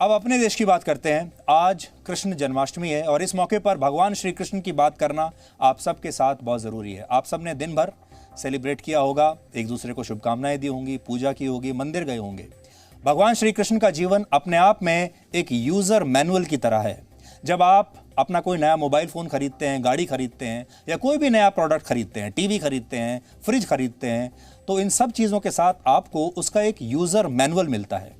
अब अपने देश की बात करते हैं। आज कृष्ण जन्माष्टमी है और इस मौके पर भगवान श्री कृष्ण की बात करना आप सबके साथ बहुत ज़रूरी है। आप सब ने दिन भर सेलिब्रेट किया होगा, एक दूसरे को शुभकामनाएं दी होंगी, पूजा की होगी, मंदिर गए होंगे। भगवान श्री कृष्ण का जीवन अपने आप में एक यूज़र मैनुअल की तरह है। जब आप अपना कोई नया मोबाइल फ़ोन खरीदते हैं, गाड़ी खरीदते हैं या कोई भी नया प्रोडक्ट खरीदते हैं, टीवी खरीदते हैं, फ्रिज खरीदते हैं, तो इन सब चीज़ों के साथ आपको उसका एक यूज़र मैनुअल मिलता है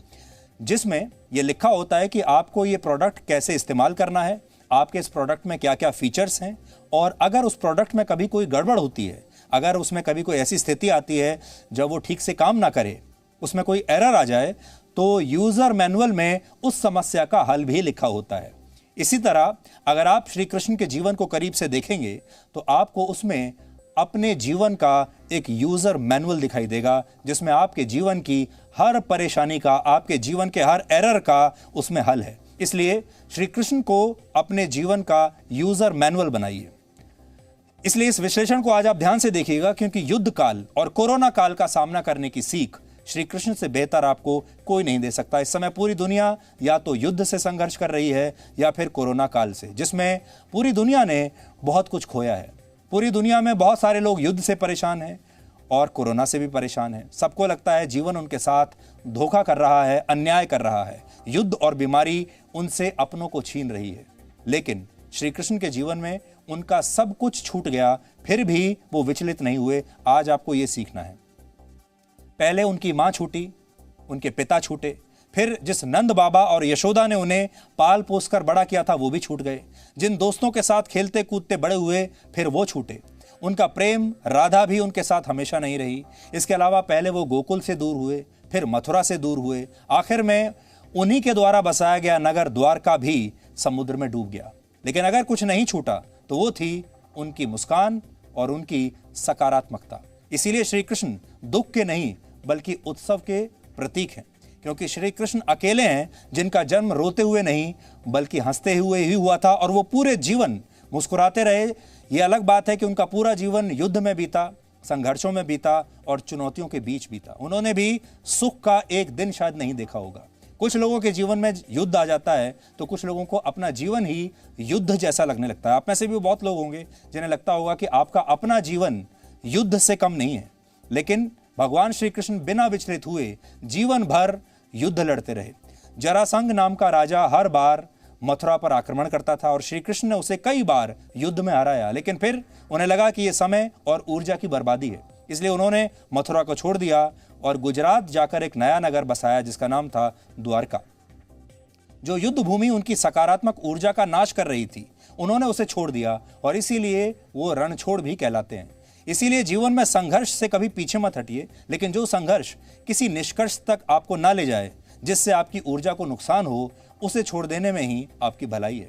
जिसमें यह लिखा होता है कि आपको ये प्रोडक्ट कैसे इस्तेमाल करना है, आपके इस प्रोडक्ट में क्या क्या फीचर्स हैं, और अगर उस प्रोडक्ट में कभी कोई गड़बड़ होती है, अगर उसमें कभी कोई ऐसी स्थिति आती है जब वो ठीक से काम ना करे, उसमें कोई एरर आ जाए, तो यूज़र मैनुअल में उस समस्या का हल भी लिखा होता है। इसी तरह अगर आप श्री कृष्ण के जीवन को करीब से देखेंगे तो आपको उसमें अपने जीवन का एक यूज़र मैनुअल दिखाई देगा जिसमें आपके जीवन की हर परेशानी का, आपके जीवन के हर एरर का उसमें हल है। इसलिए श्री कृष्ण को अपने जीवन का यूज़र मैनुअल बनाइए। इसलिए इस विश्लेषण को आज आप ध्यान से देखिएगा, क्योंकि युद्ध काल और कोरोना काल का सामना करने की सीख श्री कृष्ण से बेहतर आपको कोई नहीं दे सकता। इस समय पूरी दुनिया या तो युद्ध से संघर्ष कर रही है या फिर कोरोना काल से, जिसमें पूरी दुनिया ने बहुत कुछ खोया है। पूरी दुनिया में बहुत सारे लोग युद्ध से परेशान हैं और कोरोना से भी परेशान हैं। सबको लगता है जीवन उनके साथ धोखा कर रहा है, अन्याय कर रहा है। युद्ध और बीमारी उनसे अपनों को छीन रही है। लेकिन श्री कृष्ण के जीवन में उनका सब कुछ छूट गया, फिर भी वो विचलित नहीं हुए। आज आपको ये सीखना है। पहले उनकी माँ छूटी, उनके पिता छूटे, फिर जिस नंद बाबा और यशोदा ने उन्हें पाल पोस कर बड़ा किया था वो भी छूट गए। जिन दोस्तों के साथ खेलते कूदते बड़े हुए फिर वो छूटे। उनका प्रेम राधा भी उनके साथ हमेशा नहीं रही। इसके अलावा पहले वो गोकुल से दूर हुए, फिर मथुरा से दूर हुए, आखिर में उन्हीं के द्वारा बसाया गया नगर द्वारका भी समुद्र में डूब गया। लेकिन अगर कुछ नहीं छूटा तो वो थी उनकी मुस्कान और उनकी सकारात्मकता। इसीलिए श्री कृष्ण दुख के नहीं बल्कि उत्सव के प्रतीक हैं, क्योंकि श्री कृष्ण अकेले हैं जिनका जन्म रोते हुए नहीं बल्कि हंसते हुए ही हुआ था, और वो पूरे जीवन मुस्कुराते रहे। ये अलग बात है कि उनका पूरा जीवन युद्ध में बीता, संघर्षों में बीता और चुनौतियों के बीच बीता। उन्होंने भी सुख का एक दिन शायद नहीं देखा होगा। कुछ लोगों के जीवन में युद्ध आ जाता है तो कुछ लोगों को अपना जीवन ही युद्ध जैसा लगने लगता है। आप में से भी बहुत लोग होंगे जिन्हें लगता होगा कि आपका अपना जीवन युद्ध से कम नहीं है। लेकिन भगवान श्री कृष्ण बिना विचलित हुए जीवन भर युद्ध लड़ते रहे। जरासंध नाम का राजा हर बार मथुरा पर आक्रमण करता था और श्री कृष्ण ने उसे कई बार युद्ध में हराया, लेकिन फिर उन्हें लगा कि यह समय और ऊर्जा की बर्बादी है। इसलिए उन्होंने मथुरा को छोड़ दिया और गुजरात जाकर एक नया नगर बसाया जिसका नाम था द्वारका। जो युद्ध भूमि उनकी सकारात्मक ऊर्जा का नाश कर रही थी, उन्होंने उसे छोड़ दिया और इसीलिए वो रणछोड़ भी कहलाते हैं। इसीलिए जीवन में संघर्ष से कभी पीछे मत हटिए, लेकिन जो संघर्ष किसी निष्कर्ष तक आपको ना ले जाए, जिससे आपकी ऊर्जा को नुकसान हो, उसे छोड़ देने में ही आपकी भलाई है।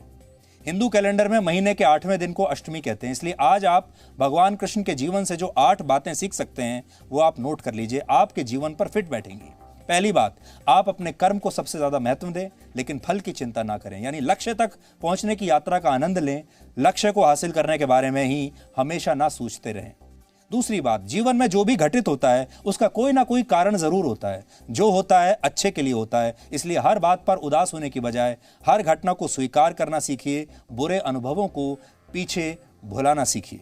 हिंदू कैलेंडर में महीने के 8वें दिन को अष्टमी कहते हैं। इसलिए आज आप भगवान कृष्ण के जीवन से जो 8 बातें सीख सकते हैं वो आप नोट कर लीजिए, आपके जीवन पर फिट बैठेंगी। पहली बात, आप अपने कर्म को सबसे ज्यादा महत्व दें, लेकिन फल की चिंता ना करें। यानी लक्ष्य तक पहुंचने की यात्रा का आनंद लें, लक्ष्य को हासिल करने के बारे में ही हमेशा ना सोचते रहें। दूसरी बात, जीवन में जो भी घटित होता है उसका कोई ना कोई कारण जरूर होता है। जो होता है अच्छे के लिए होता है, इसलिए हर बात पर उदास होने की बजाय हर घटना को स्वीकार करना सीखिए, बुरे अनुभवों को पीछे भुलाना सीखिए।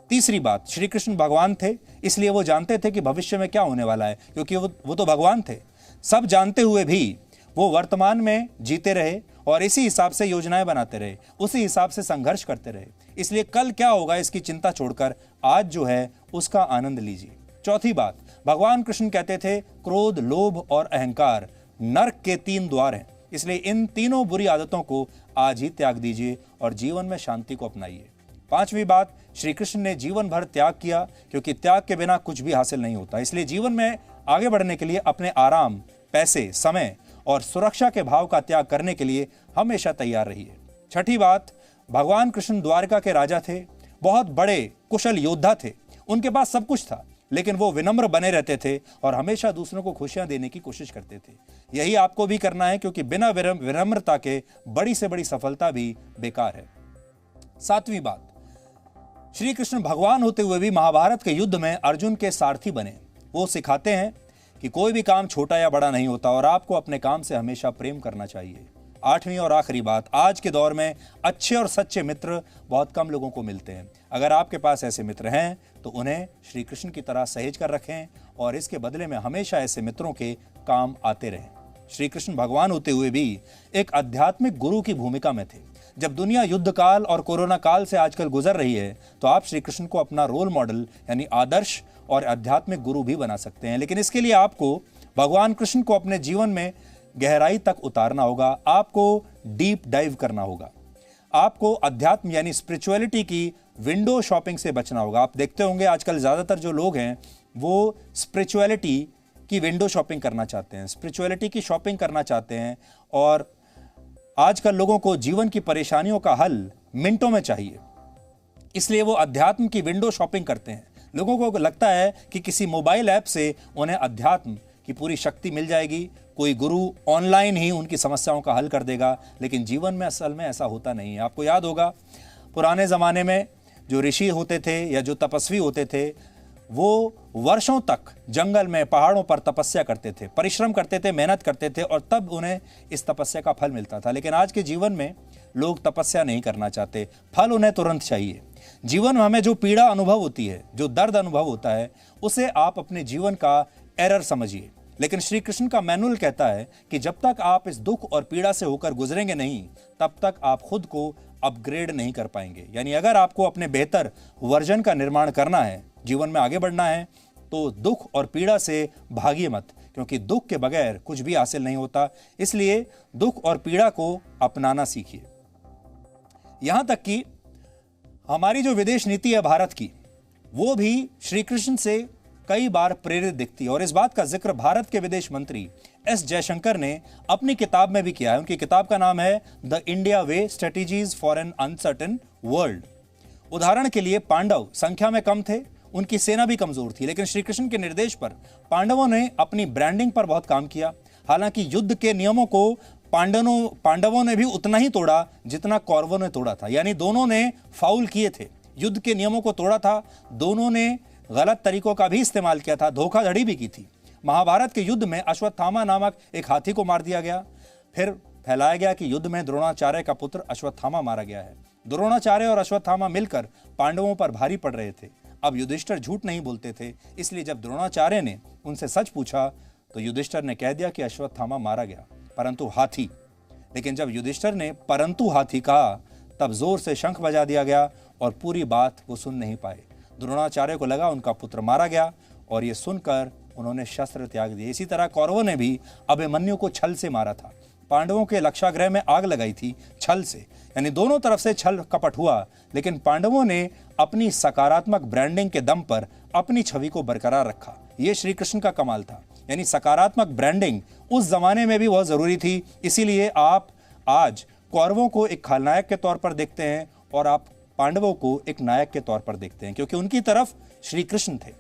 तीसरी बात, श्री कृष्ण भगवान थे, इसलिए वो जानते थे कि भविष्य में क्या होने वाला है, क्योंकि वो तो भगवान थे। सब जानते हुए भी वो वर्तमान में जीते रहे और इसी हिसाब से योजनाएं बनाते रहे, उसी हिसाब से संघर्ष करते रहे। इसलिए कल क्या होगा इसकी चिंता छोड़कर आज जो है उसका आनंद लीजिए। चौथी बात, भगवान कृष्ण कहते थे क्रोध, लोभ और अहंकार नर्क के 3 द्वार हैं। इसलिए इन तीनों बुरी आदतों को आज ही त्याग दीजिए और जीवन में शांति को अपनाइए। पांचवी बात, श्री कृष्ण ने जीवन भर त्याग किया, क्योंकि त्याग के बिना कुछ भी हासिल नहीं होता। इसलिए जीवन में आगे बढ़ने के लिए अपने आराम, पैसे, समय और सुरक्षा के भाव का त्याग करने के लिए हमेशा तैयार रहिए। छठी बात, भगवान कृष्ण द्वारका के राजा थे, बहुत बड़े कुशल योद्धा थे, उनके पास सब कुछ था, लेकिन वो विनम्र बने रहते थे और हमेशा दूसरों को खुशियां देने की कोशिश करते थे। यही आपको भी करना है, क्योंकि बिना विनम्रता के बड़ी से बड़ी सफलता भी बेकार है। सातवीं बात, श्री कृष्ण भगवान होते हुए भी महाभारत के युद्ध में अर्जुन के सारथी बने। वो सिखाते हैं कि कोई भी काम छोटा या बड़ा नहीं होता और आपको अपने काम से हमेशा प्रेम करना चाहिए। 8वीं और आखिरी बात, आज के दौर में अच्छे और सच्चे मित्र बहुत कम लोगों को मिलते हैं। अगर आपके पास ऐसे मित्र हैं तो उन्हें श्री कृष्ण की तरह सहेज कर रखें और इसके बदले में हमेशा ऐसे मित्रों के काम आते रहें। श्री कृष्ण भगवान होते हुए भी एक आध्यात्मिक गुरु की भूमिका में थे। जब दुनिया युद्ध काल और कोरोना काल से आजकल गुजर रही है तो आप श्री कृष्ण को अपना रोल मॉडल यानी आदर्श और आध्यात्मिक गुरु भी बना सकते हैं। लेकिन इसके लिए आपको भगवान कृष्ण को अपने जीवन में गहराई तक उतारना होगा, आपको डीप डाइव करना होगा, आपको अध्यात्म यानी स्पिरिचुअलिटी की विंडो शॉपिंग से बचना होगा। आप देखते होंगे आजकल ज्यादातर जो लोग हैं वो स्पिरिचुअलिटी की विंडो शॉपिंग करना चाहते हैं, स्पिरिचुअलिटी की शॉपिंग करना चाहते हैं और आजकल लोगों को जीवन की परेशानियों का हल मिनटों में चाहिए, इसलिए वो अध्यात्म की विंडो शॉपिंग करते हैं। लोगों को लगता है कि किसी मोबाइल ऐप से उन्हें अध्यात्म की पूरी शक्ति मिल जाएगी, कोई गुरु ऑनलाइन ही उनकी समस्याओं का हल कर देगा, लेकिन जीवन में असल में ऐसा होता नहीं है। आपको याद होगा पुराने ज़माने में जो ऋषि होते थे या जो तपस्वी होते थे वो वर्षों तक जंगल में पहाड़ों पर तपस्या करते थे, परिश्रम करते थे, मेहनत करते थे और तब उन्हें इस तपस्या का फल मिलता था। लेकिन आज के जीवन में लोग तपस्या नहीं करना चाहते, फल उन्हें तुरंत चाहिए। जीवन में हमें जो पीड़ा अनुभव होती है, जो दर्द अनुभव होता है, उसे आप अपने जीवन का एरर समझिए। लेकिन श्री कृष्ण का मैनुअल कहता है कि जब तक आप इस दुख और पीड़ा से होकर गुजरेंगे नहीं, तब तक आप खुद को अपग्रेड नहीं कर पाएंगे। यानी अगर आपको अपने बेहतर वर्जन का निर्माण करना है, जीवन में आगे बढ़ना है, तो दुख और पीड़ा से भागिए मत, क्योंकि दुख के बगैर कुछ भी हासिल नहीं होता। इसलिए दुख और पीड़ा को अपनाना सीखिए। यहां तक कि हमारी जो विदेश नीति है भारत की, वो भी श्री कृष्ण से कई बार प्रेरित दिखती है और इस बात का जिक्र भारत के विदेश मंत्री एस जयशंकर ने अपनी किताब में भी किया है। उनकी किताब का नाम है the India way, strategies for an uncertain world. उदाहरण के लिए पांडव संख्या में कम थे, उनकी सेना भी कमजोर थी, लेकिन श्री कृष्ण के निर्देश पर पांडवों ने अपनी ब्रांडिंग पर बहुत काम किया। हालांकि युद्ध के नियमों को पांडवों ने भी उतना ही तोड़ा जितना कौरवों ने तोड़ा था, यानी दोनों ने फाउल किए थे, युद्ध के नियमों को तोड़ा था, दोनों ने गलत तरीकों का भी इस्तेमाल किया था, धोखाधड़ी भी की थी। महाभारत के युद्ध में अश्वत्थामा नामक एक हाथी को मार दिया गया। फिर फैलाया गया कि युद्ध में द्रोणाचार्य का पुत्र अश्वत्थामा मारा गया है। द्रोणाचार्य और अश्वत्थामा मिलकर पांडवों पर भारी पड़ रहे थे। अब युधिष्ठिर झूठ नहीं बोलते थे, इसलिए जब द्रोणाचार्य ने उनसे सच पूछा तो युधिष्ठिर ने कह दिया कि अश्वत्थामा मारा गया, परंतु हाथी। लेकिन जब युधिष्ठिर ने परंतु हाथी कहा तब जोर से शंख बजा दिया गया और पूरी बात वो सुन नहीं पाए। द्रोणाचार्य को लगा उनका पुत्र मारा गया और ये सुनकर उन्होंने शस्त्र त्याग दिए। इसी तरह कौरवों ने भी अभिमन्यु को छल से मारा था। पांडवों के लक्षागृह में आग लगाई थी छल से, यानी दोनों तरफ से छल कपट हुआ, लेकिन पांडवों ने अपनी सकारात्मक ब्रांडिंग के दम पर अपनी छवि को बरकरार रखा। यह श्री कृष्ण का कमाल था। यानी सकारात्मक ब्रांडिंग उस जमाने में भी बहुत जरूरी थी। इसीलिए आप आज कौरवों को एक खलनायक के तौर पर देखते हैं और आप पांडवों को एक नायक के तौर पर देखते हैं, क्योंकि उनकी तरफ श्री कृष्ण थे।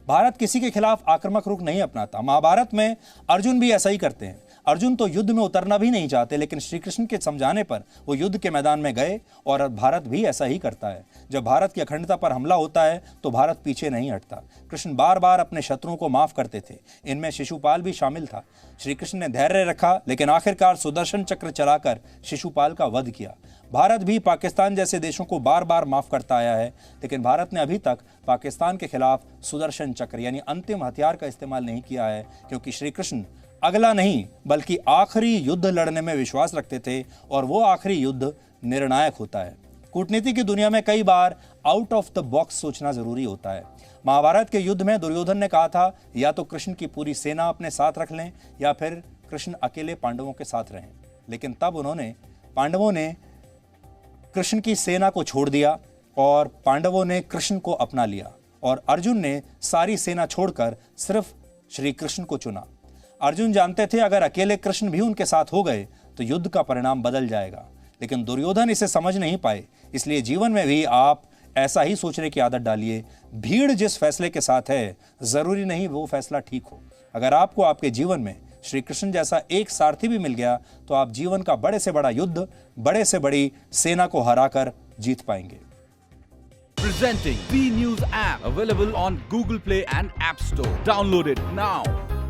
भारत किसी के खिलाफ आक्रामक रुख नहीं अपनाता। महाभारत में अर्जुन भी ऐसा ही करते हैं। अर्जुन तो युद्ध में उतरना भी नहीं चाहते, लेकिन श्री कृष्ण के समझाने पर वो युद्ध के मैदान में गए और भारत भी ऐसा ही करता है। जब भारत की अखंडता पर हमला होता है तो भारत पीछे नहीं हटता। कृष्ण बार बार अपने शत्रुओं को माफ करते थे, इनमें शिशुपाल भी शामिल था। श्री कृष्ण ने धैर्य रखा, लेकिन आखिरकार सुदर्शन चक्र चलाकर शिशुपाल का वध किया। भारत भी पाकिस्तान जैसे देशों को बार बार माफ करता आया है, लेकिन भारत ने अभी तक पाकिस्तान के खिलाफ सुदर्शन चक्र यानी अंतिम हथियार का इस्तेमाल नहीं किया है, क्योंकि श्री कृष्ण अगला नहीं बल्कि आखिरी युद्ध लड़ने में विश्वास रखते थे और वो आखिरी युद्ध निर्णायक होता है। कूटनीति की दुनिया में कई बार आउट ऑफ द बॉक्स सोचना जरूरी होता है। महाभारत के युद्ध में दुर्योधन ने कहा था या तो कृष्ण की पूरी सेना अपने साथ रख लें या फिर कृष्ण अकेले पांडवों के साथ रहें, लेकिन तब पांडवों ने कृष्ण की सेना को छोड़ दिया और पांडवों ने कृष्ण को अपना लिया और अर्जुन ने सारी सेना छोड़कर सिर्फ श्री कृष्ण को चुना। अर्जुन जानते थे अगर अकेले कृष्ण भी उनके साथ हो गए तो युद्ध का परिणाम बदल जाएगा, लेकिन दुर्योधन इसे समझ नहीं पाए। इसलिए जीवन में भी आप ऐसा ही सोचने की आदत डालिए। भीड़ जिस फैसले के साथ है जरूरी नहीं वो फैसला ठीक हो। अगर आपको आपके जीवन में श्री कृष्ण जैसा एक सारथी भी मिल गया तो आप जीवन का बड़े से बड़ा युद्ध, बड़े से बड़ी सेना को हराकर जीत पाएंगे। Presenting B News app, available on Google Play and App Store. Download it now.